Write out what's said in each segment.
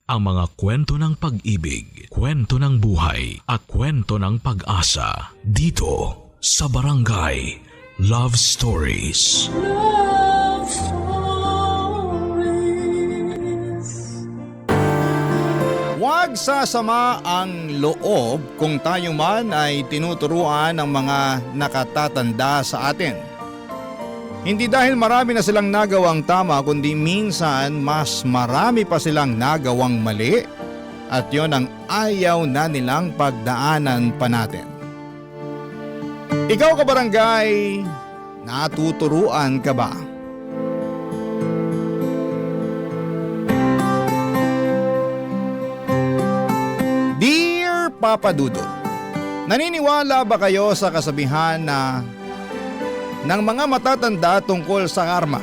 Ang mga kwento ng pag-ibig, kwento ng buhay at kwento ng pag-asa dito sa Barangay Love Stories. Love Stories. Huwag sasama ang loob kung tayo man ay tinuturuan ng mga nakatatanda sa atin. Hindi dahil marami na silang nagawang tama, kundi minsan mas marami pa silang nagawang mali. At yon ang ayaw na nilang pagdaanan pa natin. Ikaw kabarangay, natuturuan ka ba? Dear Papa Dudut, naniniwala ba kayo sa kasabihan na ng mga matatanda tungkol sa karma?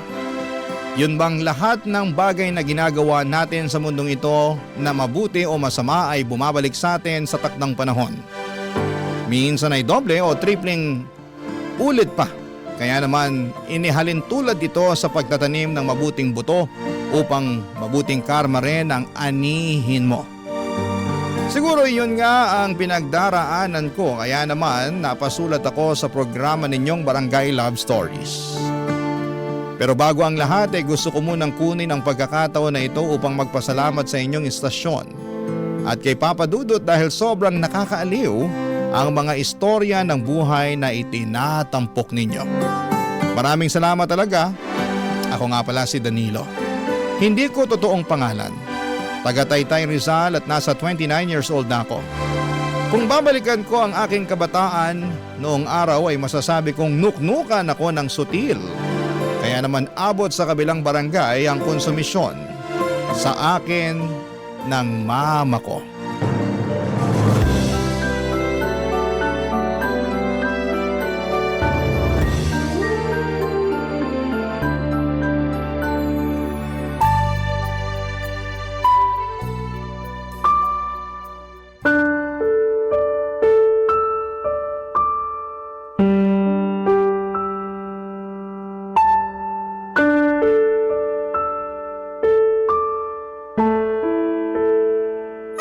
Yun bang lahat ng bagay na ginagawa natin sa mundong ito na mabuti o masama ay bumabalik sa atin sa takdang panahon? Minsan ay doble o tripling ulit pa. Kaya naman inihalin tulad ito sa pagtatanim ng mabuting buto upang mabuting karma rin ang anihin mo. Siguro yun nga ang pinagdaraanan ko, kaya naman napasulat ako sa programa ninyong Barangay Love Stories. Pero bago ang lahat ay gusto ko munang kunin ang pagkakataon na ito upang magpasalamat sa inyong istasyon at kay Papa Dudut dahil sobrang nakakaaliw ang mga istorya ng buhay na itinatampok ninyo. Maraming salamat talaga. Ako nga pala si Danilo. Hindi ko totoong pangalan. Taga Taytay Rizal at nasa 29 years old na ako. Kung babalikan ko ang aking kabataan, noong araw ay masasabi kong nuknukan ako ng sutil. Kaya naman abot sa kabilang barangay ang konsumisyon sa akin ng mama ko.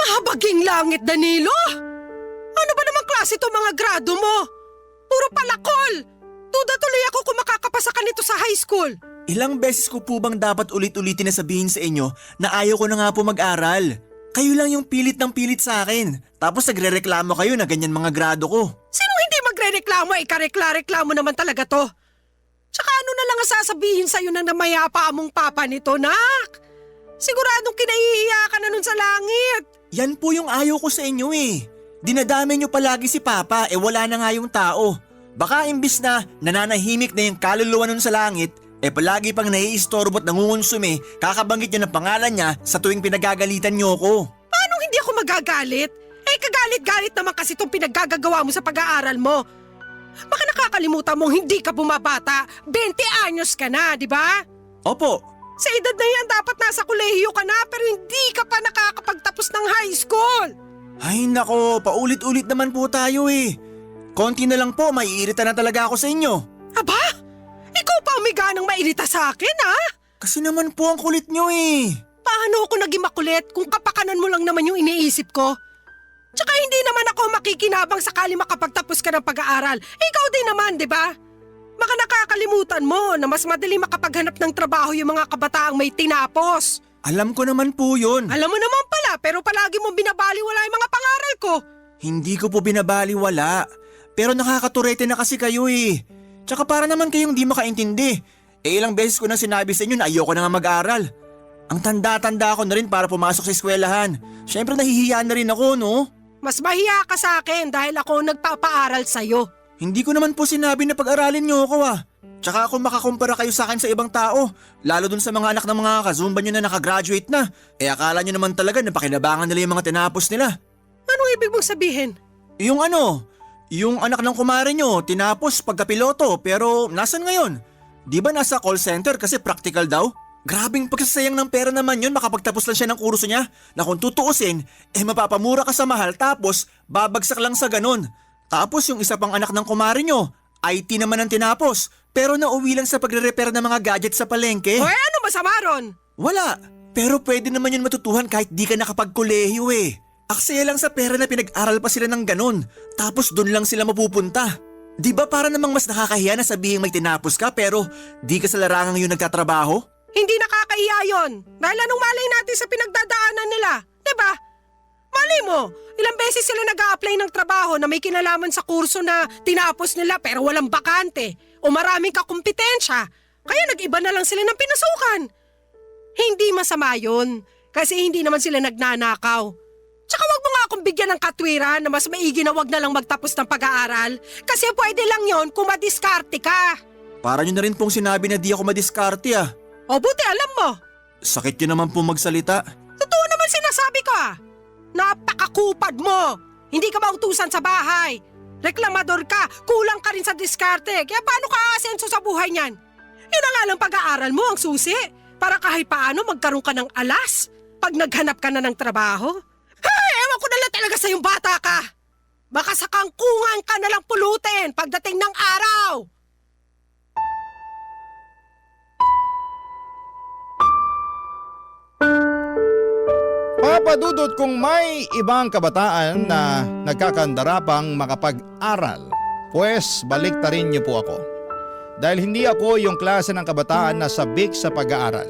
Mahabaging langit, Danilo! Ano ba namang klase to mga grado mo? Puro palakol! Duda tuloy ako kung makakapasa ka nito sa high school. Ilang beses ko po bang dapat ulit-ulitin na sabihin sa inyo na ayaw ko na nga po mag-aral? Kayo lang yung pilit ng pilit sa akin. Tapos nagre-reklamo kayo na ganyan mga grado ko. Sino hindi magre-reklamo? Ikarekla-reklamo naman talaga to. Tsaka ano na lang ang sasabihin sa'yo ng namayapa among papa nito, nak? Siguradong kinahihiya ka na nun sa langit. Yan po yung ayaw ko sa inyo eh. Dinadamay nyo palagi si Papa wala na nga yung tao. Baka imbis na nananahimik na yung kaluluwa nun sa langit, palagi pang naiistorbo at nangungonsume, kakabanggit nyo ng pangalan niya sa tuwing pinagagalitan nyo ko. Paano hindi ako magagalit? Kagalit-galit naman kasi itong pinaggagawa mo sa pag-aaral mo. Baka nakakalimutan mong hindi ka bumabata. 20 anyos ka na, di ba? Opo. Sa edad na yan, dapat nasa kolehiyo ka na pero hindi ka pa nakakapagtapos ng high school. Ay nako, paulit-ulit naman po tayo eh. Konti na lang po, maiirita na talaga ako sa inyo. Aba? Ikaw pa umiga ng mairita sa akin, ha? Kasi naman po ang kulit nyo eh. Paano ako naging makulit kung kapakanan mo lang naman yung iniisip ko? Tsaka hindi naman ako makikinabang sakali makapagtapos ka ng pag-aaral. Ikaw din naman, di ba? Baka nakakalimutan mo na mas madali makapaghanap ng trabaho yung mga kabataang may tinapos. Alam ko naman po yun. Alam mo naman pala, pero palagi mo binabaliwala yung mga pangaral ko. Hindi ko po binabaliwala. Pero nakakaturete na kasi kayo eh. Tsaka para naman kayong di makaintindi. Ilang beses ko na sinabi sa inyo na ayoko na nga mag-aral. Ang tanda-tanda ako na rin para pumasok sa eskwelahan. Siyempre nahihiya na rin ako, no? Mas mahiya ka sa akin dahil ako nagpapaaral sa'yo. Hindi ko naman po sinabi na pag-aralin niyo ako ah. Tsaka kung makakumpara kayo sa akin sa ibang tao, lalo dun sa mga anak ng mga kazumba nyo na nakagraduate na, akala nyo naman talaga na pakinabangan nila yung mga tinapos nila. Anong ibig mong sabihin? Yung anak ng kumare nyo, tinapos pagkapiloto pero nasan ngayon? Di ba nasa call center kasi practical daw? Grabing pagsasayang ng pera naman yun makapagtapos lang siya ng kurso niya na kung tutuusin, mapapamura ka sa mahal tapos babagsak lang sa ganun. Tapos yung isa pang anak ng kumare nyo, IT naman ang tinapos pero nauwi lang sa pagre-repair ng mga gadget sa palengke. Hoy, ano masama ron? Wala. Pero pwede naman yun matutuhan kahit di ka nakapagkolehiyo eh. Aksaya lang sa pera na pinag-aral pa sila ng ganun. Tapos dun lang sila mapupunta. Di ba para namang mas nakakahiya na sabihin may tinapos ka pero di ka sa larangang yun nagtatrabaho? Hindi nakakahiya yun. Dahil anong malay natin sa pinagdadaanan nila? Diba? Malay mo, ilang beses sila nag-a-apply ng trabaho na may kinalaman sa kurso na tinapos nila pero walang bakante o maraming kakumpetensya. Kaya nag-iba na lang sila ng pinasukan. Hindi masama yun kasi hindi naman sila nagnanakaw. Tsaka wag mo nga akong bigyan ng katwiran na mas maigi na wag na lang magtapos ng pag-aaral kasi pwede lang yon kung madiskarte ka. Para nyo na rin pong sinabi na di ako madiskarte ah. O buti alam mo, Sakit nyo naman po magsalita. totoo naman sinasabi ko ah. Napakakupad mo. Hindi ka mautusan sa bahay. Reklamador ka, kulang ka rin sa diskarte. Kaya paano ka aasenso sa buhay niyan? Yun na nga lang pag-aaral mo ang susi. Para kahit paano magkaroon ka ng alas pag naghanap ka na ng trabaho. Ay, ewan ko na lang talaga sa yung bata ka. Baka sa kangkungan ka na lang pulutin pagdating ng araw. Papadudot kung may ibang kabataan na nagkakandara pang makapag-aral, pues baliktarin niyo po ako. Dahil hindi ako yung klase ng kabataan na sabik sa pag-aaral.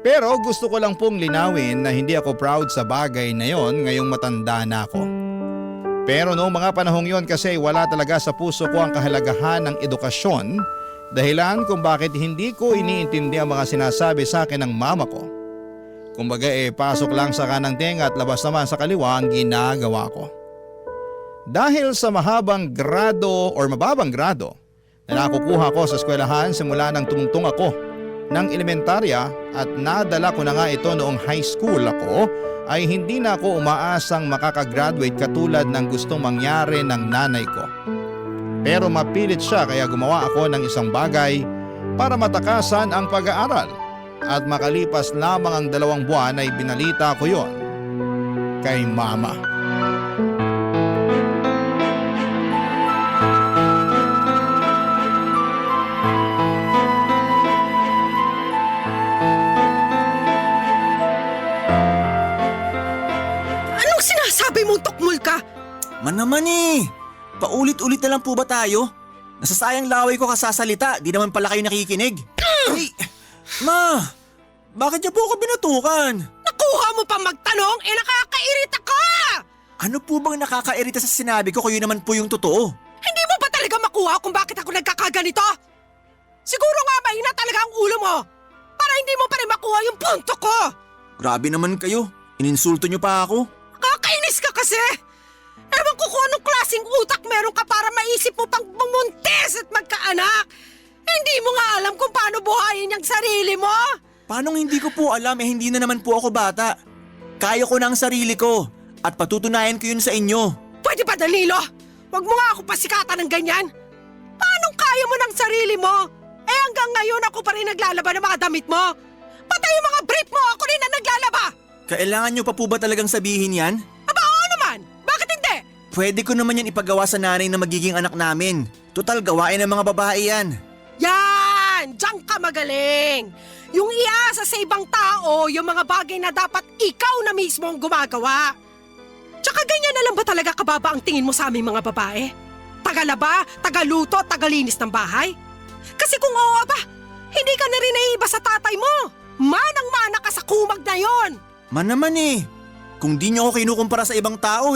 Pero gusto ko lang pong linawin na hindi ako proud sa bagay na yon ngayong matanda na ako. Pero noong mga panahong yon kasi wala talaga sa puso ko ang kahalagahan ng edukasyon, dahilan kung bakit hindi ko iniintindi ang mga sinasabi sa akin ng mama ko. Kumbaga pasok lang sa kanang tenga at labas naman sa kaliwa ang ginagawa ko. Dahil sa mahabang grado or mababang grado na nakukuha ko sa eskwelahan simula nang tumungtong ako ng elementarya at nadala ko na nga ito noong high school ako, ay hindi na ako umaasang makakagraduate katulad ng gustong mangyari ng nanay ko. Pero mapilit siya kaya gumawa ako ng isang bagay para matakasan ang pag-aaral. At makalipas lamang ang 2 buwan ay binalita ko yon kay mama. Anong sinasabi mong tukmul ka? Man naman eh. Paulit-ulit na lang po ba tayo? Nasasayang laway ko kasasalita, di naman pala kayo nakikinig. Ay, ma, bakit niyo po ako binatukan? Nakuha mo pa magtanong? Nakakairita ka! Ano po bang nakakairita sa sinabi ko kung yun naman po yung totoo? Hindi mo ba talaga makuha kung bakit ako nagkakaganito? Siguro nga mahina talaga ang ulo mo para hindi mo pa rin makuha yung punto ko. Grabe naman kayo, ininsulto niyo pa ako. Kakainis ka kasi! Ewan ko kung anong klaseng utak meron ka para maisip mo pang bumuntis at magkaanak. Hindi mo nga alam kung paano buhayin ang sarili mo. Paanong hindi ko po alam hindi na naman po ako bata. Kaya ko na ang sarili ko at patutunayan ko yun sa inyo. Pwede ba, Danilo? Huwag mo nga ako pasikatan ng ganyan. Paanong kaya mo ng sarili mo? Hanggang ngayon ako pa rin naglalaba ng mga damit mo. Pati yung mga brief mo, ako rin na naglalaba. Kailangan nyo pa po ba talagang sabihin yan? Aba, oo naman. Bakit hindi? Pwede ko naman yan ipagawa sa nanay na magiging anak namin. Total gawain ng mga babae yan. Yan! Diyan ka magaling! Yung iasa sa ibang tao, yung mga bagay na dapat ikaw na mismo ang gumagawa. Tsaka ganyan na lang ba talaga kababa ang tingin mo sa aming mga babae? Tagalaba, tagaluto, tagalinis ng bahay? Kasi kung oo ba, hindi ka na rin naiiba sa tatay mo. Manang-mana ka sa kumag na yon. Man naman eh. Kung di nyo ako kinukumpara sa ibang tao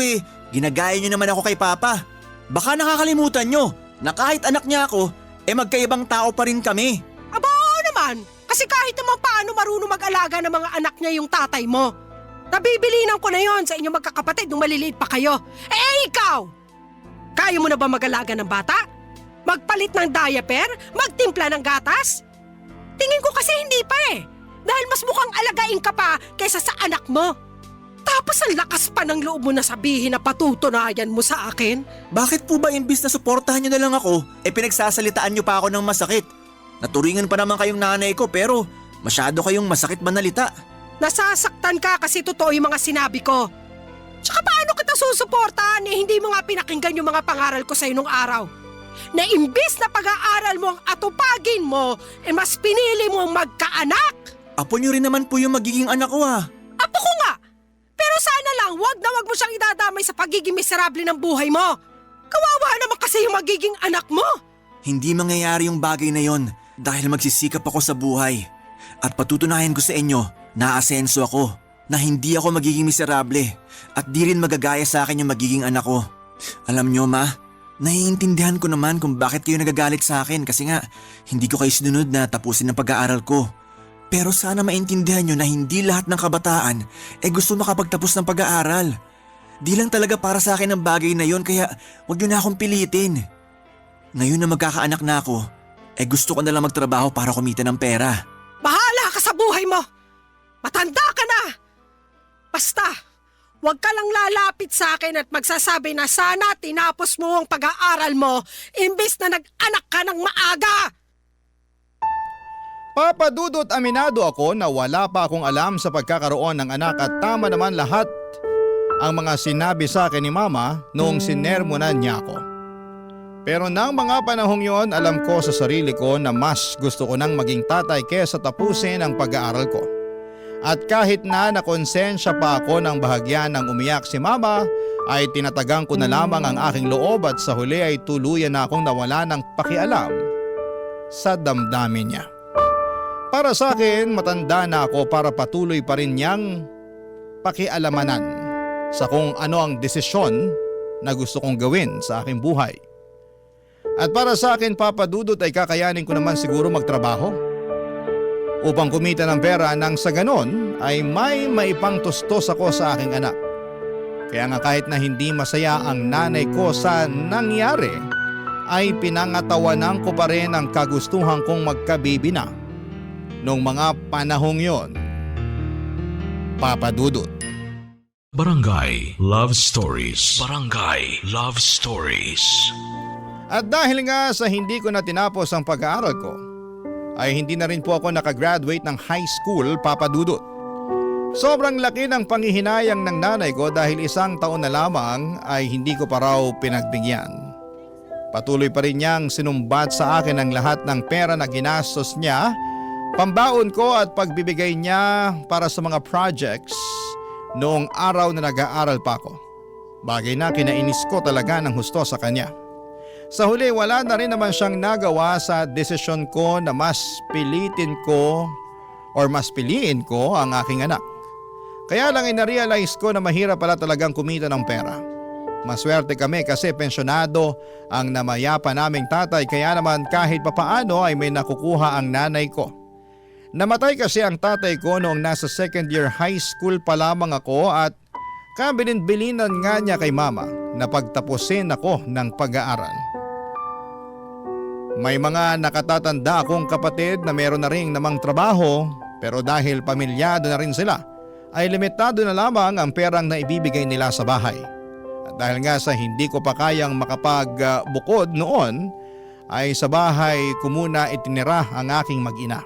ginagaya nyo naman ako kay Papa. Baka nakakalimutan nyo na kahit anak niya ako, magkaibang tao pa rin kami. Aba, oo naman. Kasi kahit naman paano marunong mag-alaga ng mga anak niya yung tatay mo. Nabibilinan ko na yon sa inyong magkakapatid nung maliliit pa kayo. Ikaw! Kaya mo na ba mag-alaga ng bata? Magpalit ng diaper? Magtimpla ng gatas? Tingin ko kasi hindi pa Dahil mas mukhang alagain ka pa kaysa sa anak mo. Tapos ang lakas pa ng loob mo na sabihin na patutunayan mo sa akin. Bakit po ba imbis na suportahan nyo na lang ako, pinagsasalitaan nyo pa ako ng masakit? Naturingan pa naman kayong nanay ko pero masyado kayong masakit manalita. Nasasaktan ka kasi totoo yung mga sinabi ko. Tsaka paano kita susuportahan hindi mo nga pinakinggan yung mga pangaral ko sa'yo nung araw? Na imbis na pag-aaral mo ang atupagin mo, mas pinili mo magkaanak? Apo niyo rin naman po yung magiging anak ko ah. Apo ko nga! Pero sana lang, wag na wag mo siyang idadamay sa pagiging miserable ng buhay mo. Kawawa naman kasi yung magiging anak mo. Hindi mangyayari yung bagay na yon dahil magsisikap ako sa buhay. At patutunayan ko sa inyo na aasenso ako, na hindi ako magiging miserable at di rin magagaya sa akin yung magiging anak ko. Alam nyo ma, naiintindihan ko naman kung bakit kayo nagagalit sa akin kasi nga hindi ko kayo sinunod na tapusin ang pag-aaral ko. Pero sana maintindihan nyo na hindi lahat ng kabataan gusto makapagtapos ng pag-aaral. Di lang talaga para sa akin ang bagay na yon kaya wag nyo na akong pilitin. Ngayon na magkakaanak na ako, gusto ko na lang magtrabaho para kumita ng pera. Bahala ka sa buhay mo! Matanda ka na! Basta, huwag ka lang lalapit sa akin at magsasabi na sana tinapos mo ang pag-aaral mo imbis na nag-anak ka ng maaga! Papa Dudut, aminado ako na wala pa akong alam sa pagkakaroon ng anak at tama naman lahat ang mga sinabi sa akin ni Mama noong sinermonan niya ako. Pero nang mga panahong yon, alam ko sa sarili ko na mas gusto ko nang maging tatay kesa tapusin ang pag-aaral ko. At kahit na nakonsensya pa ako ng bahagyan ng umiyak si Mama, ay tinatagang ko na lamang ang aking loob at sa huli ay tuluyan na akong nawala ng pakialam sa damdamin niya. Para sa akin, matanda na ako para patuloy pa rin niyang pakialamanan sa kung ano ang desisyon na gusto kong gawin sa aking buhay. At para sa akin, Papa Dudut, ay kakayanin ko naman siguro magtrabaho upang kumita ng pera nang sa ganon ay may maipangtustos ako sa aking anak. Kaya nga kahit na hindi masaya ang nanay ko sa nangyari, ay pinangatawanan ko pa rin ang kagustuhan kong magkabibi na noong mga panahong yon, Papa Dudut. Barangay Love Stories. Barangay Love Stories. At dahil nga sa hindi ko na tinapos ang pag-aaral ko, ay hindi na rin po ako nakagraduate ng high school, Papa Dudut. Sobrang laki ng panghihinayang ng nanay ko dahil 1 taon na lamang ay hindi ko pa raw pinagbigyan. Patuloy pa rin niyang sinumbat sa akin ang lahat ng pera na ginastos niya, pambaon ko at pagbibigay niya para sa mga projects noong araw na nag-aaral pa ako. Bagay na kinainis ko talaga ng husto sa kanya. Sa huli, wala na rin naman siyang nagawa sa desisyon ko na mas piliin ko ang aking anak. Kaya lang na-realize ko na mahirap pala talagang kumita ng pera. Maswerte kami kasi pensyonado ang namayapa naming tatay kaya naman kahit papaano ay may nakukuha ang nanay ko. Namatay kasi ang tatay ko noong nasa 2nd year high school pa lamang ako at kabilin-bilinan nga niya kay Mama na pagtapusin ako ng pag-aaral. May mga nakatatanda akong kapatid na meron na rin namang trabaho pero dahil pamilyado na rin sila ay limitado na lamang ang perang na ibibigay nila sa bahay. At dahil nga sa hindi ko pa kayang makapagbukod noon ay sa bahay ko muna itinira ang aking mag-ina.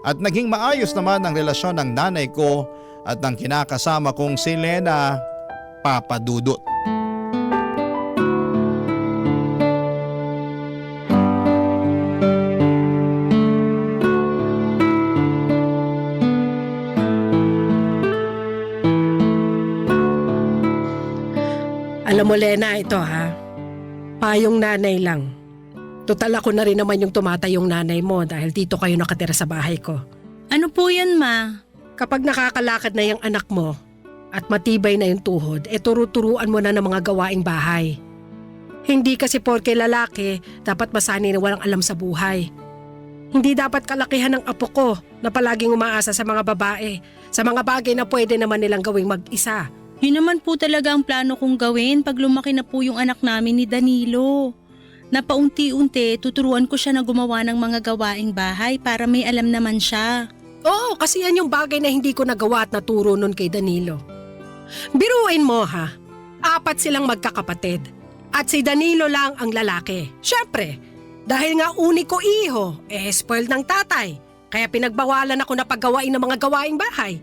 At naging maayos naman ang relasyon ng nanay ko at ng kinakasama kong si Lena, Papa Dudut. Alam mo Lena, ito ha, payong nanay lang. Total ako na rin naman yung tumatayong nanay mo dahil dito kayo nakatira sa bahay ko. Ano po yan, Ma? Kapag nakakalakad na yung anak mo at matibay na yung tuhod, turu-turuan mo na ng mga gawaing bahay. Hindi kasi porke lalaki, dapat masanay na walang alam sa buhay. Hindi dapat kalakihan ng apo ko na palaging umaasa sa mga babae, sa mga bagay na pwede naman nilang gawing mag-isa. Yun naman po talaga ang plano kong gawin pag lumaki na po yung anak namin ni Danilo. Na paunti-unti tuturuan ko siya na gumawa ng mga gawaing bahay para may alam naman siya. Oo, kasi yan yung bagay na hindi ko nagawa at naturo nun kay Danilo. Biruin mo ha, 4 silang magkakapatid at si Danilo lang ang lalaki. Siyempre, dahil nga uniko iho, spoiled ng tatay, kaya pinagbawalan ako na paggawain ng mga gawaing bahay.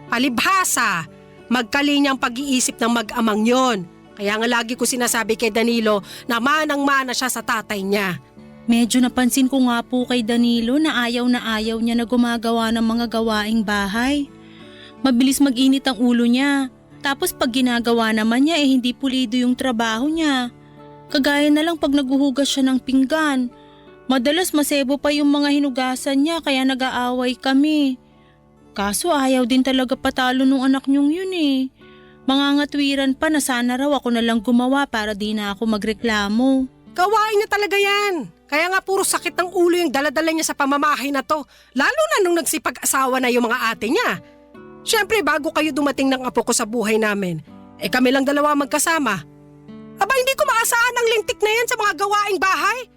Palibhasa, magkalinyang pag-iisip ng mag-amang yon. Kaya nga lagi ko sinasabi kay Danilo na manang-mana siya sa tatay niya. Medyo napansin ko nga po kay Danilo na ayaw niya na gumagawa ng mga gawaing bahay. Mabilis mag-init ang ulo niya. Tapos pag ginagawa naman niya hindi pulido yung trabaho niya. Kagaya na lang pag naghuhugas siya ng pinggan. Madalas masebo pa yung mga hinugasan niya kaya nag-aaway kami. Kaso ayaw din talaga patalo nung anak niyong yun eh. Mangangatwiran pa na sana raw ako na lang gumawa para di na ako magreklamo. Gawain niya talaga yan. Kaya nga puro sakit ng ulo yung daladala niya sa pamamahay na to. Lalo na nung nagsipag-asawa na yung mga ate niya. Siyempre bago kayo dumating ng apo ko sa buhay namin, kami lang dalawa magkasama. Aba hindi ko maasahan ang lintik na yan sa mga gawaing bahay.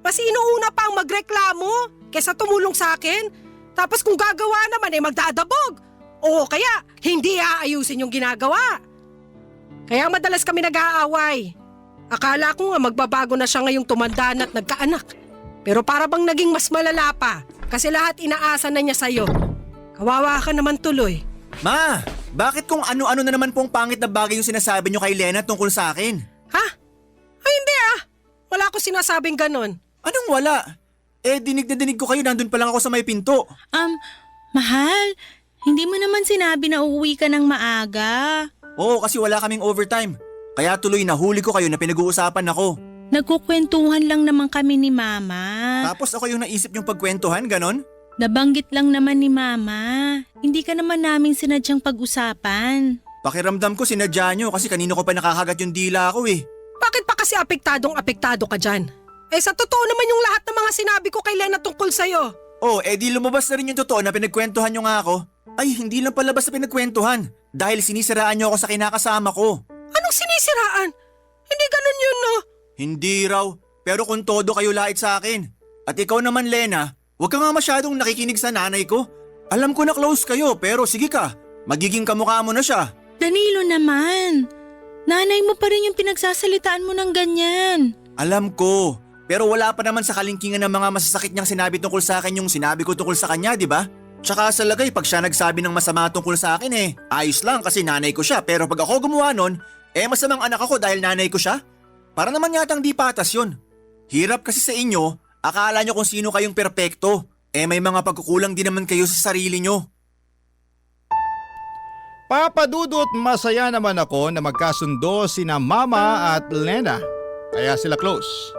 Mas inuuna pa ang magreklamo kesa tumulong sa akin. Tapos kung gagawa naman magdadabog. O kaya hindi aayusin yung ginagawa. Kaya madalas kami nag-aaway. Akala ko nga magbabago na siya ngayong tumanda na at nagkaanak. Pero para bang naging mas malala pa kasi lahat inaasa na niya sa'yo. Kawawa ka naman tuloy. Ma, bakit kung ano-ano na naman pong pangit na bagay yung sinasabi niyo kay Lena tungkol sa akin? Ha? Ay hindi Wala ko sinasabing ganon. Anong wala? Dinig na dinig ko kayo, nandun pa lang ako sa may pinto. Mahal, hindi mo naman sinabi na uuwi ka ng maaga. Oo, kasi wala kaming overtime. Kaya tuloy nahuli ko kayo na pinag-uusapan ako. Nagkukwentuhan lang naman kami ni Mama. Tapos ako yung naisip yung pagkwentuhan, ganon? Nabanggit lang naman ni Mama. Hindi ka naman naming sinadyang pag-usapan. Pakiramdam ko sinadya nyo kasi kanino ko pa nakakagat yung dila ko eh. Bakit pa kasi apektado ka dyan? Sa totoo naman yung lahat ng mga sinabi ko kay Lena tungkol sa'yo. Di lumabas na rin yung totoo na pinagkwentuhan nyo nga ako. Ay, hindi lang palabas na pinagkwentuhan. Dahil sinisiraan nyo ako sa kinakasama ko. Anong sinisiraan? Hindi ganun yun, no? Hindi raw, pero kung todo kayo lait sa akin. At ikaw naman, Lena, huwag ka nga masyadong nakikinig sa nanay ko. Alam ko na close kayo, pero sige ka, magiging kamukha mo na siya. Danilo naman, nanay mo pa rin yung pinagsasalitaan mo ng ganyan. Alam ko, pero wala pa naman sa kalingkingan ng mga masasakit niyang sinabi tungkol sa akin yung sinabi ko tungkol sa kanya, di ba? Tsaka sa lagay pag siya nagsabi ng masama tungkol sa akin ayos lang kasi nanay ko siya, pero pag ako gumawa nun, masamang anak ako dahil nanay ko siya? Para naman yatang di patas yun. Hirap kasi sa inyo, akala nyo kung sino kayong perpekto. May mga pagkukulang din naman kayo sa sarili nyo. Papa Dudut, masaya naman ako na magkasundo sina Mama at Lena. Kaya sila close.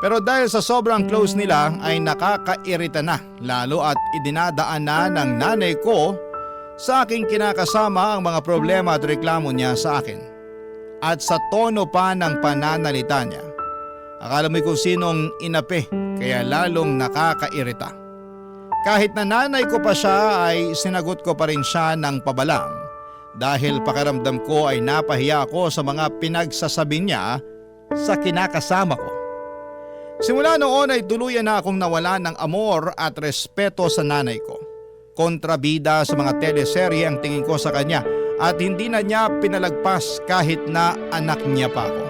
Pero dahil sa sobrang close nila ay nakakairita na, lalo at idinadaan na ng nanay ko sa aking kinakasama ang mga problema at reklamo niya sa akin. At sa tono pa ng pananalita niya. Akala mo kung sinong inape kaya lalong nakakairita. Kahit na nanay ko pa siya ay sinagot ko pa rin siya ng pabalang dahil pakiramdam ko ay napahiya ako sa mga pinagsasabi niya sa kinakasama ko. Simula noon ay tuluyan na akong nawala ng amor at respeto sa nanay ko. Kontrabida sa mga teleserye ang tingin ko sa kanya at hindi na niya pinalagpas kahit na anak niya pa ako.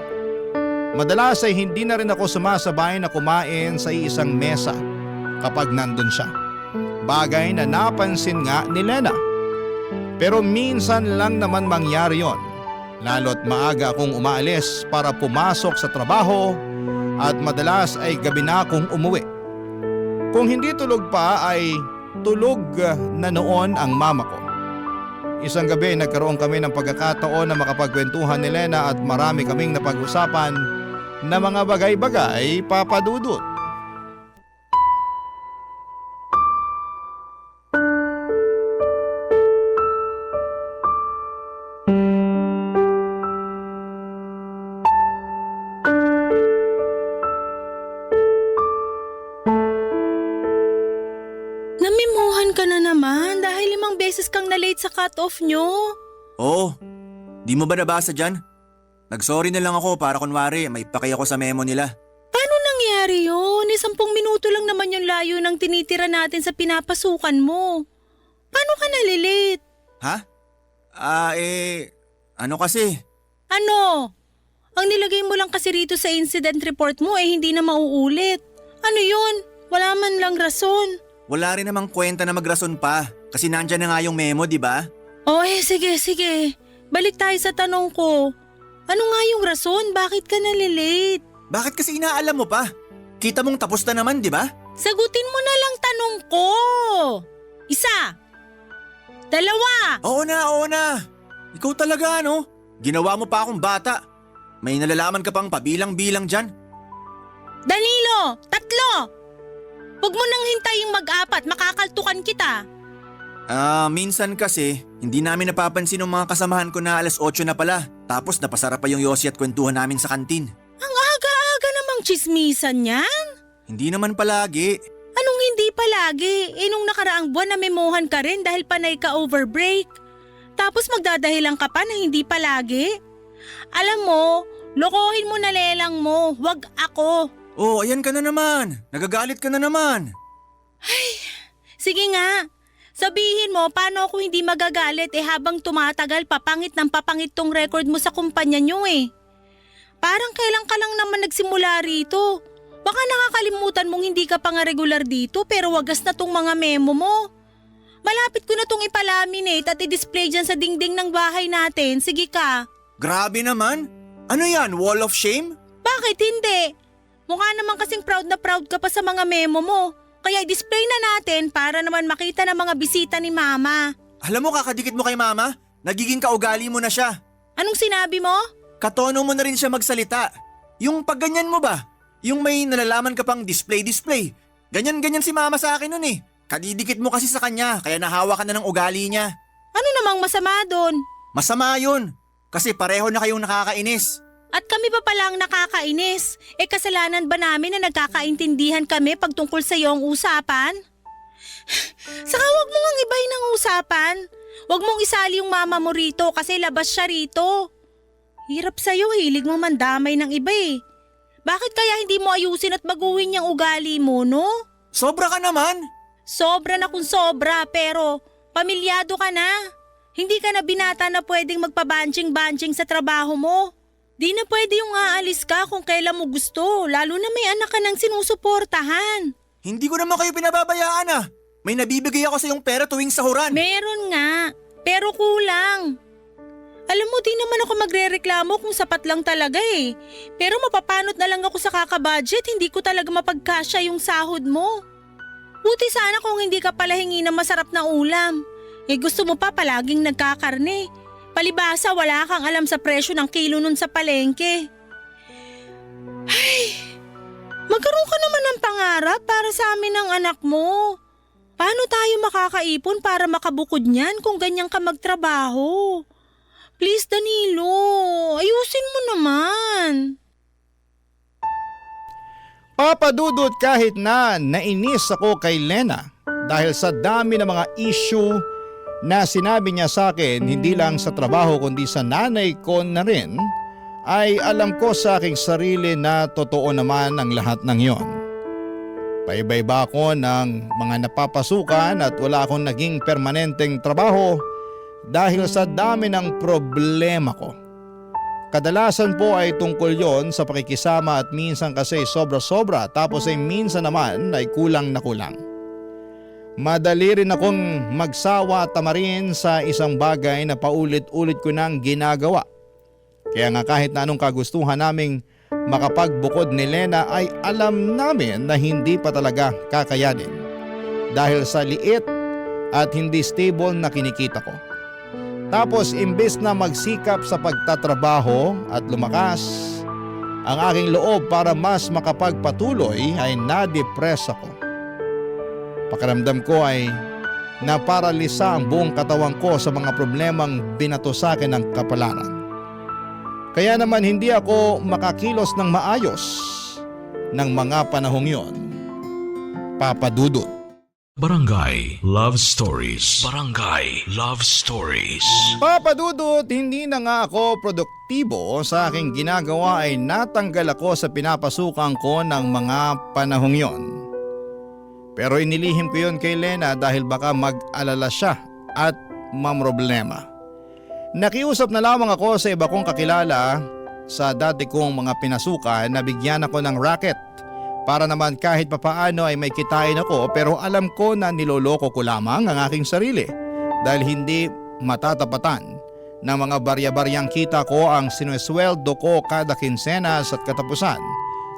Madalas ay hindi na rin ako sumasabay na kumain sa isang mesa kapag nandun siya. Bagay na napansin nga ni Lena. Pero minsan lang naman mangyari yon. Lalo't maaga akong umaalis para pumasok sa trabaho at madalas ay gabi na akong umuwi. Kung hindi tulog pa ay tulog na noon ang mama ko. Isang gabi nagkaroon kami ng pagkakataon na makapagkwentuhan ni Lena at marami kaming napag-usapan na mga bagay-bagay, Papa Dudut. Namimuhan ka na naman dahil 5 beses kang na-late sa cut-off nyo. Oo, di mo ba nabasa dyan? Nagsorry na lang ako para kunwari may pakay ako sa memo nila. Paano nangyari yun? 10 minuto lang naman yung layo ng tinitira natin sa pinapasukan mo. Paano ka nalilate? Ha? Ano kasi? Ano? Ang nilagay mo lang kasi rito sa incident report mo hindi na mauulit. Ano yun? Wala man lang rason. Wala rin namang kwenta na magrason pa kasi nandyan na nga yung memo, di ba? Sige. Balik tayo sa tanong ko. Ano nga yung rason? Bakit ka nalilate? Bakit kasi inaalam mo pa? Kita mong tapos na naman, di ba? Sagutin mo na lang tanong ko. 1, 2. Oo na. Ikaw talaga, ano? Ginawa mo pa akong bata. May nalalaman ka pang pabilang-bilang dyan. Danilo, 3. Huwag mo nang hintaying mag-4, makakaltukan kita. Minsan kasi, hindi namin napapansin ng mga kasamahan ko na alas 8 na pala. Tapos napasarap pa yung yosi at kwentuhan namin sa kantin. Ang aga-aga namang chismisan yan. Hindi naman palagi. Anong hindi palagi? Nung nakaraang buwan namemohan ka rin dahil panay ka over break. Tapos magdadahilan ka pa na hindi palagi. Alam mo, lokohin mo na lelang mo, wag ako. Oh, ayan ka na naman. Nagagalit ka na naman. Sige nga, sabihin mo paano ako hindi magagalit habang tumatagal papangit ng papangit tong record mo sa kumpanya nyo eh. Parang kailan ka lang naman nagsimula rito. Baka nakakalimutan mong hindi ka pa nga regular dito pero wagas na tong mga memo mo. Malapit ko na tong ipalaminate at i-display dyan sa dingding ng bahay natin. Sige ka. Grabe naman. Ano yan, wall of shame? Bakit hindi? Mukha naman kasing proud na proud ka pa sa mga memo mo. Kaya i-display na natin para naman makita ng mga bisita ni Mama. Alam mo, kakadikit mo kay Mama. Nagiging kaugali mo na siya. Anong sinabi mo? Katono mo na rin siya magsalita. Yung pagganyan mo ba? Yung may nalalaman ka pang display. Ganyan-ganyan si Mama sa akin nun eh. Kadidikit mo kasi sa kanya kaya nahawa ka na ng ugali niya. Ano namang masama doon? Masama yun. Kasi pareho na kayong nakakainis. At kami pa palang nakakainis. Kasalanan ba namin na nagkakaintindihan kami pag tungkol sa iyo ang usapan? Saka wag mo ngang ibahin ang usapan. Wag mong isali yung mama mo rito kasi labas siya rito. Hirap sa'yo, hilig mo mandamay ng iba eh. Bakit kaya hindi mo ayusin at baguhin yung ugali mo, no? Sobra ka naman. Sobra na kung sobra pero pamilyado ka na. Hindi ka na binata na pwedeng magpabanching-banching sa trabaho mo. Di na pwede yung aalis ka kung kailan mo gusto, lalo na may anak ka nang sinusuportahan. Hindi ko naman kayo pinababayaan ah. May nabibigay ako sa iyong pera tuwing sahuran. Meron nga, pero kulang. Alam mo, di naman ako magrereklamo kung sapat lang talaga eh. Pero mapapanot na lang ako sa kakabudget, hindi ko talaga mapagkasya yung sahod mo. Buti sana kung hindi ka pala hingi ng masarap na ulam. Gusto mo pa palaging nagkakarne. Palibasa wala kang alam sa presyo ng kilo nun sa palengke. Ay, magkaroon ka naman ng pangarap para sa amin ng anak mo. Paano tayo makakaipon para makabukod niyan kung ganyan ka magtrabaho? Please Danilo, ayusin mo naman. Papadudot kahit na nainis ako kay Lena dahil sa dami ng mga issue na sinabi niya sa akin hindi lang sa trabaho kundi sa nanay ko na rin, ay alam ko sa aking sarili na totoo naman ang lahat ng yon. Paiba-iba ako ng mga napapasukan at wala akong naging permanenteng trabaho dahil sa dami ng problema ko. Kadalasan po ay tungkol yon sa pakikisama at minsan kasi sobra-sobra tapos ay minsan naman ay kulang na kulang. Madali rin akong magsawa at tamarin sa isang bagay na paulit-ulit ko nang ginagawa. Kaya nga kahit na anong kagustuhan naming makapagbukod ni Lena ay alam namin na hindi pa talaga kakayanin dahil sa liit at hindi stable na kinikita ko. Tapos imbes na magsikap sa pagtatrabaho at lumakas ang aking loob para mas makapagpatuloy ay na-depress ako. Pakiramdam ko ay naparalisa ang buong katawan ko sa mga problemang binato sa akin ng kapalaran. Kaya naman hindi ako makakilos ng maayos ng mga panahong yon. Papadudot. Barangay Love Stories. Barangay Love Stories. Papadudot, hindi na nga ako produktibo sa aking ginagawa ay natanggal ako sa pinapasukan ko ng mga panahong yon. Pero inilihim ko yon kay Lena dahil baka mag-alala siya at mamroblema. Nakiusap na lamang ako sa iba kong kakilala sa dati kong mga pinasukan na bigyan ako ng racket para naman kahit papaano ay may kitain ako, pero alam ko na niloloko ko lamang ang aking sarili dahil hindi matatapatan ng mga barya-baryang kita ko ang sinusweldo ko kada kinsenas at katapusan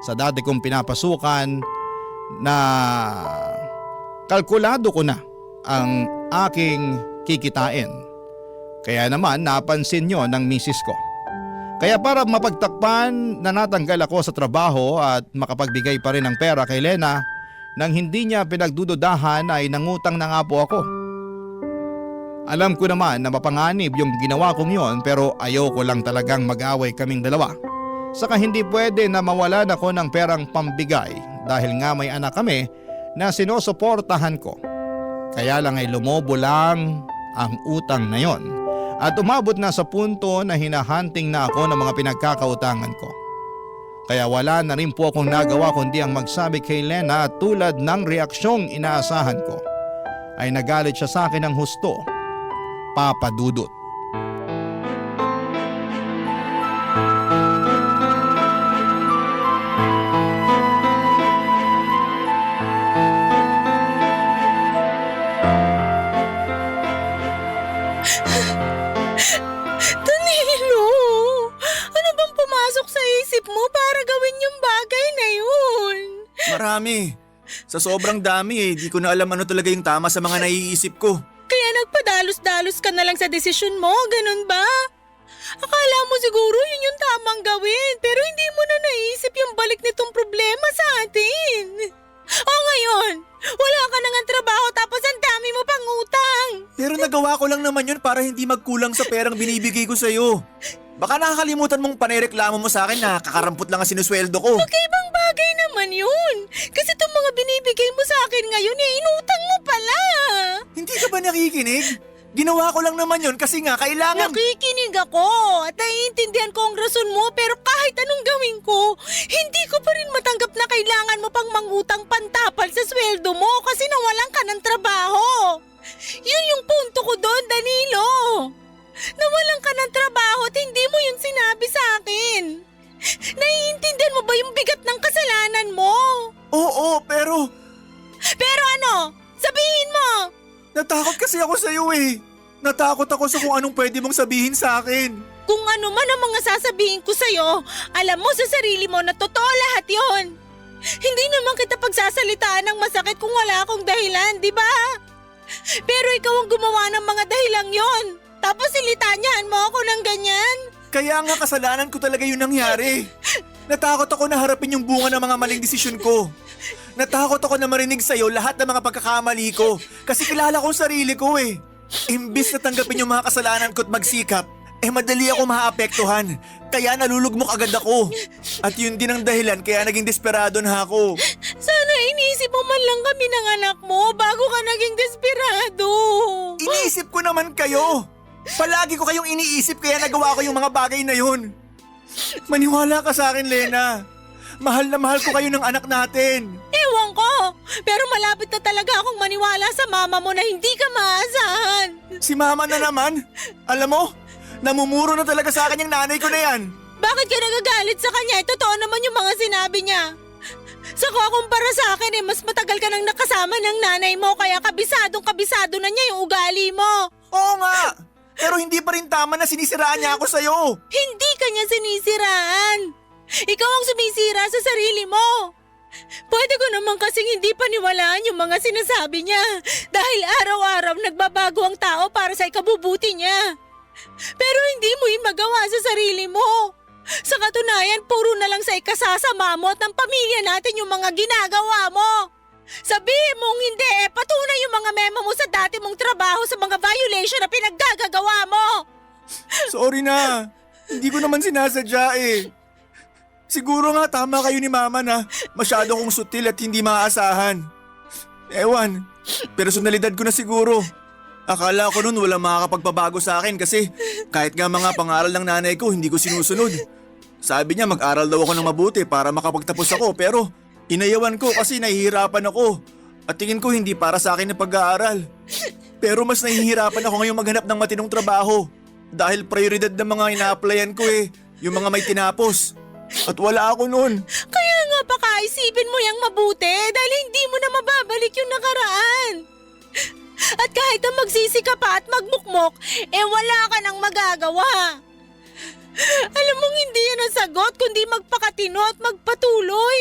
sa dati kong pinapasukan na kalkulado ko na ang aking kikitain. Kaya naman napansin yon ng misis ko. Kaya para mapagtakpan na natanggal ako sa trabaho at makapagbigay pa rin ng pera kay Lena nang hindi niya pinagdududahan ay nangutang na nga po ako. Alam ko naman na mapanganib yung ginawa kong yon pero ayoko lang talagang mag-away kaming dalawa. Saka hindi pwede na mawalan ako ng perang pambigay dahil nga may anak kami na sinusuportahan ko. Kaya lang ay lumobo lang ang utang na yon at umabot na sa punto na hinahunting na ako ng mga pinagkakautangan ko. Kaya wala na rin po akong nagawa kundi ang magsabi kay Lena at tulad ng reaksyong inaasahan ko ay nagalit siya sa akin ng husto. Papa Dudut. Danilo, ano bang pumasok sa isip mo para gawin yung bagay na yun? Marami. Sa sobrang dami di ko na alam ano talaga yung tama sa mga naiisip ko. Kaya nagpadalos-dalos ka na lang sa desisyon mo, ganun ba? Akala mo siguro yun yung tamang gawin, pero hindi mo na naisip yung balik nitong problema sa atin. O ngayon, wala ka na nga trabaho tapos ang dami mo pang utang. Pero nagawa ko lang naman yun para hindi magkulang sa perang binibigay ko sa'yo. Baka nakakalimutan mong panereklamo mo sa akin na kakarampot lang ang sinusweldo ko. Magkaibang bagay naman yun. Kasi itong mga binibigay mo sa akin ngayon inutang mo pala. Hindi ka ba nakikinig? Ginawa ko lang naman yun kasi nga kailangan... Nakikinig ako at naiintindihan ko ang rason mo pero kahit anong gawin ko, hindi ko pa rin matanggap na kailangan mo pang mangutang pantapal sa sweldo mo kasi nawalan ka ng trabaho. Yun yung punto ko doon, Danilo. Nawalan ka ng trabaho at hindi mo yun sinabi sa akin. Naiintindihan mo ba yung bigat ng kasalanan mo? Oo, pero... Pero ano? Sabihin mo! Natakot kasi ako sa'yo eh. Natakot ako sa kung anong pwede mong sabihin sa akin. Kung ano man ang mga sasabihin ko sa'yo, alam mo sa sarili mo na totoo lahat yon. Hindi naman kita pagsasalitaan ng masakit kung wala akong dahilan, di ba? Pero ikaw ang gumawa ng mga dahilang yon. Tapos silitanyahan mo ako ng ganyan. Kaya nga kasalanan ko talaga yung nangyari. Natakot ako na harapin yung bunga ng mga maling desisyon ko. Natakot ako na marinig sa'yo lahat ng mga pagkakamali ko kasi kilala ko ang sarili ko eh. Imbis na tanggapin yung mga kasalanan ko at magsikap, madali ako maapektuhan. Kaya nalulugmok agad ako. At yun din ang dahilan kaya naging desperado na ako. Sana iniisip mo man lang kami ng anak mo bago ka naging desperado. Iniisip ko naman kayo. Palagi ko kayong iniisip kaya nagawa ko yung mga bagay na yun. Maniwala ka sa akin, Lena. Mahal na mahal ko kayo ng anak natin. Ewan ko, pero malapit na talaga akong maniwala sa mama mo na hindi ka maasahan. Si mama na naman. Alam mo, namumuro na talaga sa akin yung nanay ko na yan. Bakit ka nagagalit sa kanya? Totoo naman yung mga sinabi niya. Saka kumpara sa akin mas matagal ka nang nakasama ng nanay mo kaya kabisadong-kabisado na niya yung ugali mo. Oo nga, pero hindi pa rin tama na sinisiraan niya ako sa'yo. Hindi ka niya sinisiraan. Ikaw ang sumisira sa sarili mo. Pwede ko naman kasing hindi paniwalaan yung mga sinasabi niya dahil araw-araw nagbabago ang tao para sa ikabubuti niya. Pero hindi mo yun magawa sa sarili mo. Sa katunayan, puro na lang sa ikasasama mo at ng pamilya natin yung mga ginagawa mo. Sabihin mong hindi, patunay yung mga memo mo sa dati mong trabaho sa mga violation na pinaggagawa mo. Sorry na, hindi ko naman sinasadya eh. Siguro nga tama kayo ni Mama na masyado kong sutil at hindi maaasahan. Ewan, personalidad ko na siguro. Akala ko nun walang makakapagpabago sa akin kasi kahit nga mga pangaral ng nanay ko hindi ko sinusunod. Sabi niya mag-aral daw ako ng mabuti para makapagtapos ako pero inayawan ko kasi nahihirapan ako. At tingin ko hindi para sa akin ang pag-aaral. Pero mas nahihirapan ako ngayong maghanap ng matinong trabaho. Dahil prioridad ng mga ina-applyan ko yung mga may tinapos. At wala ako nun. Kaya nga pakaisipin mo yung mabuti dahil hindi mo na mababalik yung nakaraan. At kahit na magsisi ka pa at magmukmok, wala ka nang magagawa. Alam mong hindi yan ang sagot kundi magpakatino at magpatuloy.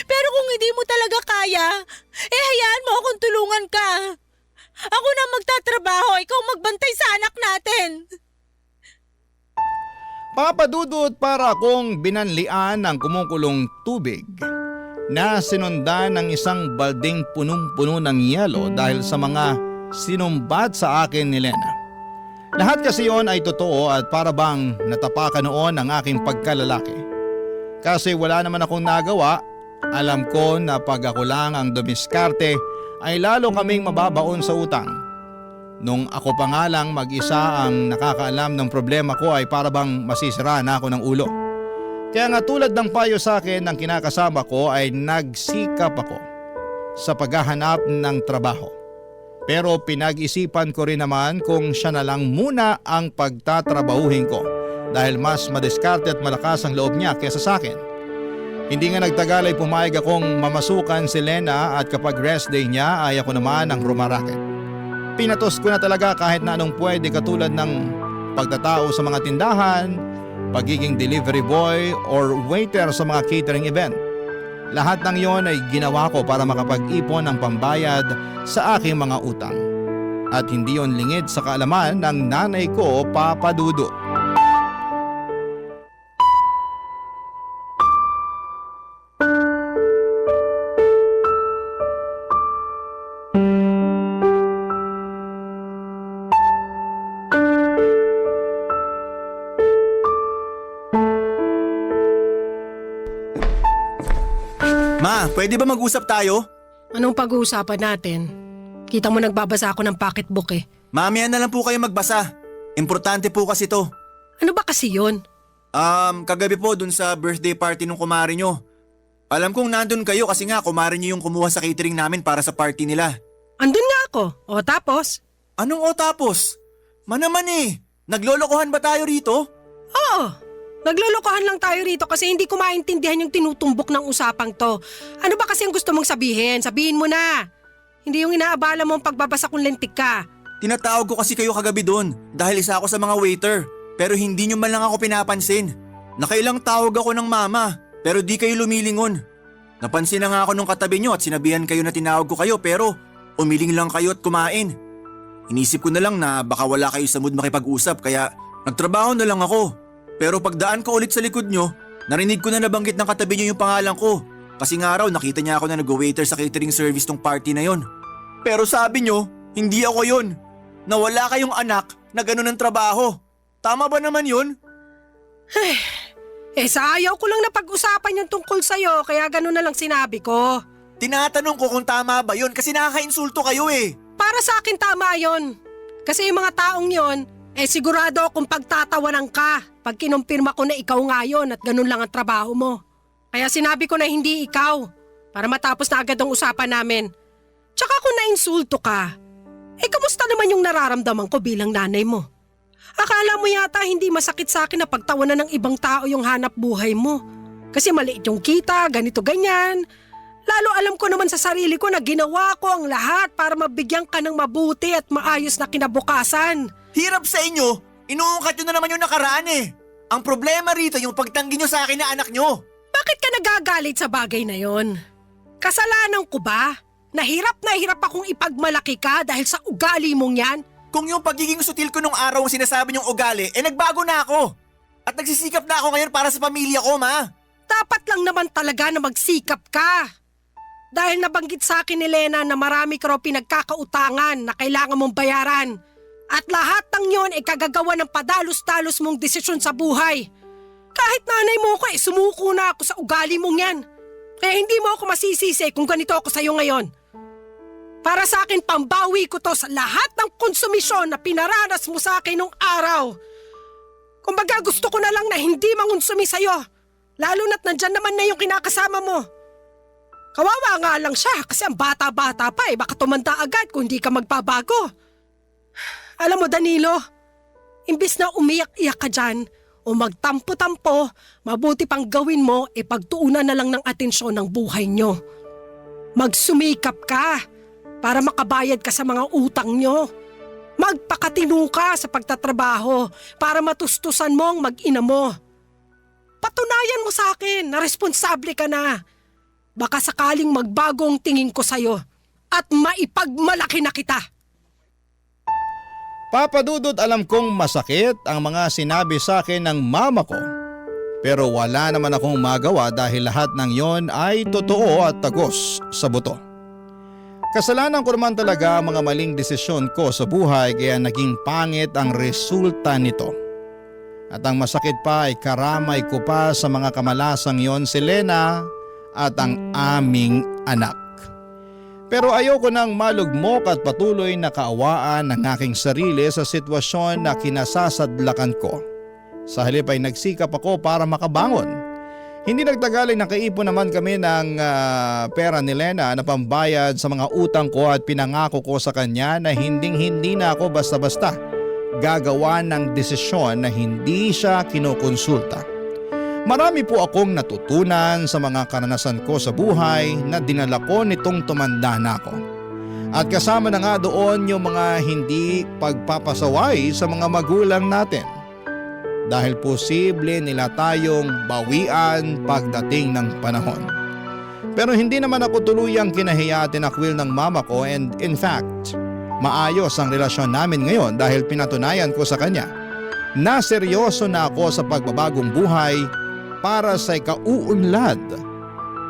Pero kung hindi mo talaga kaya, hayaan mo akong tulungan ka. Ako na magtatrabaho, ikaw magbantay sa anak natin. Papadudot para akong binanlian ng kumukulong tubig na sinundan ng isang balding punong-puno ng yelo dahil sa mga sinumbat sa akin ni Lena. Lahat kasi yon ay totoo at para bang natapakan noon ang aking pagkalalaki. Kasi wala naman akong nagawa, alam ko na pag ako lang ang dumiskarte ay lalo kaming mababaon sa utang. Nung ako pa nga lang mag-isa ang nakakaalam ng problema ko ay para bang masisira na ako ng ulo. Kaya nga tulad ng payo sa akin ng kinakasama ko ay nagsikap ako sa paghahanap ng trabaho. Pero pinag-isipan ko rin naman kung siya na lang muna ang pagtatrabahuhin ko dahil mas madiskarte at malakas ang loob niya kaysa sa akin. Hindi nga nagtagal ay pumayag akong mamasukan si Lena at kapag rest day niya ay ako naman ang rumaraket. Pinatos ko na talaga kahit na anong pwede katulad ng pagtatao sa mga tindahan, pagiging delivery boy or waiter sa mga catering event. Lahat ng yon ay ginawa ko para makapag-ipon ng pambayad sa aking mga utang. At hindi yon lingid sa kaalaman ng nanay ko, Papa Dudo. Ma, pwede ba mag-usap tayo? Anong pag-uusapan natin? Kita mo nagbabasa ako ng pocketbook eh. Mamaya na lang po kayo magbasa. Importante po kasi to. Ano ba kasi yun? Kagabi po dun sa birthday party nung kumare nyo. Alam kong nandun kayo kasi nga kumare nyo yung kumuha sa catering namin para sa party nila. Andun nga ako. O tapos? Anong o tapos? Manaman eh, naglolokohan ba tayo rito? Oo. Naglolokohan lang tayo rito kasi hindi ko maintindihan yung tinutumbok ng usapang to. Ano ba kasi ang gusto mong sabihin? Sabihin mo na. Hindi yung inaabala mo ang pagbabasa kung lentik ka. Tinatawag ko kasi kayo kagabi doon dahil isa ako sa mga waiter. Pero hindi nyo man lang ako pinapansin. Nakailang tawag ako ng mama pero di kayo lumilingon. Napansin na nga ako nung katabi nyo at sinabihan kayo na tinawag ko kayo pero umiling lang kayo at kumain. Inisip ko na lang na baka wala kayo sa mood makipag-usap kaya nagtrabaho na lang ako. Pero pagdaan ko ulit sa likod nyo, narinig ko na nabanggit ng katabi nyo yung pangalan ko. Kasi nga raw nakita niya ako na nag-waiter sa catering service tong party na yon. Pero sabi nyo, hindi ako yon. Na wala kayong anak na ganun ang trabaho. Tama ba naman yun? Sa ayaw ko lang na pag-usapan yung tungkol sa'yo kaya ganun na lang sinabi ko. Tinatanong ko kung tama ba yun kasi nakaka-insulto kayo eh. Para sa akin tama yon. Kasi yung mga taong yon, sigurado akong pagtatawanan ka pag kinumpirma ko na ikaw nga yun at ganun lang ang trabaho mo. Kaya sinabi ko na hindi ikaw para matapos na agad ang usapan namin. Tsaka kung nainsulto ka, kamusta naman yung nararamdaman ko bilang nanay mo? Akala mo yata hindi masakit sa akin na pagtawanan ng ibang tao yung hanap buhay mo. Kasi maliit yung kita, ganito ganyan. Lalo alam ko naman sa sarili ko na ginawa ko ang lahat para mabigyan ka ng mabuti at maayos na kinabukasan. Hirap sa inyo, inuungkat nyo na naman yung nakaraan eh. Ang problema rito yung pagtanggi nyo sa akin na anak nyo. Bakit ka nagagalit sa bagay na yon? Kasalanan ko ba? Nahirap akong ipagmalaki ka dahil sa ugali mong yan? Kung yung pagiging sutil ko nung araw ang sinasabi nyong ugali, nagbago na ako. At nagsisikap na ako ngayon para sa pamilya ko, ma. Dapat lang naman talaga na magsikap ka. Dahil nabanggit sa akin ni Lena na marami ka raw pinagkakautangan na kailangan mong bayaran. At lahat ng yon kagagawa ng padalos-dalos mong desisyon sa buhay. Kahit nanay mo ko sumuko na ako sa ugali mong yan. Kaya hindi mo ako masisisi kung ganito ako sa'yo ngayon. Para sa akin, pambawi ko to sa lahat ng konsumisyon na pinaranas mo sa akin nung araw. Kumbaga gusto ko na lang na hindi mangonsumi sa'yo. Lalo na't nandyan naman na yung kinakasama mo. Kawawa nga lang siya kasi ang bata-bata pa baka tumanda agad kung hindi ka magbabago. Alam mo Danilo, imbis na umiyak-iyak ka dyan o magtampo-tampo, mabuti pang gawin mo pagtuunan na lang ng atensyon ng buhay nyo. Magsumikap ka para makabayad ka sa mga utang nyo. Magpakatino ka sa pagtatrabaho para matustusan mo ang mag-ina mo. Patunayan mo sa akin na responsable ka na. Baka sakaling magbago ang tingin ko sa'yo at maipagmalaki na kita. Papa Dudut, alam kong masakit ang mga sinabi sa akin ng mama ko. Pero wala naman akong magawa dahil lahat ng yon ay totoo at tagos sa buto. Kasalanan ko naman talaga ang mga maling desisyon ko sa buhay kaya naging pangit ang resulta nito. At ang masakit pa ay karamay ko pa sa mga kamalasang yon si Lena at ang aming anak. Pero ayoko nang malugmok at patuloy na kaawaan ng aking sarili sa sitwasyon na kinasasadlakan ko. Sa halip ay nagsikap ako para makabangon. Hindi nagtagal ay nakaipon naman kami ng pera ni Lena na pambayad sa mga utang ko at pinangako ko sa kanya na hindi na ako basta-basta gagawa ng desisyon na hindi siya kinukonsulta. Marami po akong natutunan sa mga karanasan ko sa buhay na dinala ko nitong tumanda na ako. At kasama na nga doon yung mga hindi pagpapasaway sa mga magulang natin. Dahil posible nila tayong bawian pagdating ng panahon. Pero hindi naman ako tuluyang kinahiya at tinakwil ng mama ko and in fact, maayos ang relasyon namin ngayon dahil pinatunayan ko sa kanya na seryoso na ako sa pagbabagong buhay para sa ikauunlad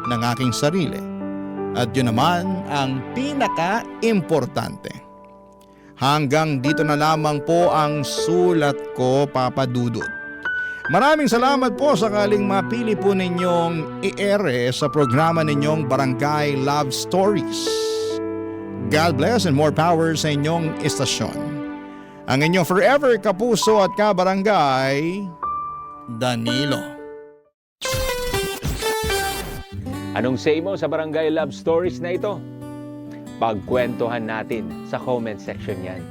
ng aking sarili. At yun naman ang pinaka-importante. Hanggang dito na lamang po ang sulat ko, Papa Dudut. Maraming salamat po sakaling mapili po ninyong i-ere sa programa ninyong Barangay Love Stories. God bless and more power sa inyong istasyon. Ang inyong forever kapuso at kabarangay, Danilo. Anong say mo sa Barangay Love Stories na ito? Pagkwentuhan natin sa comment section yan.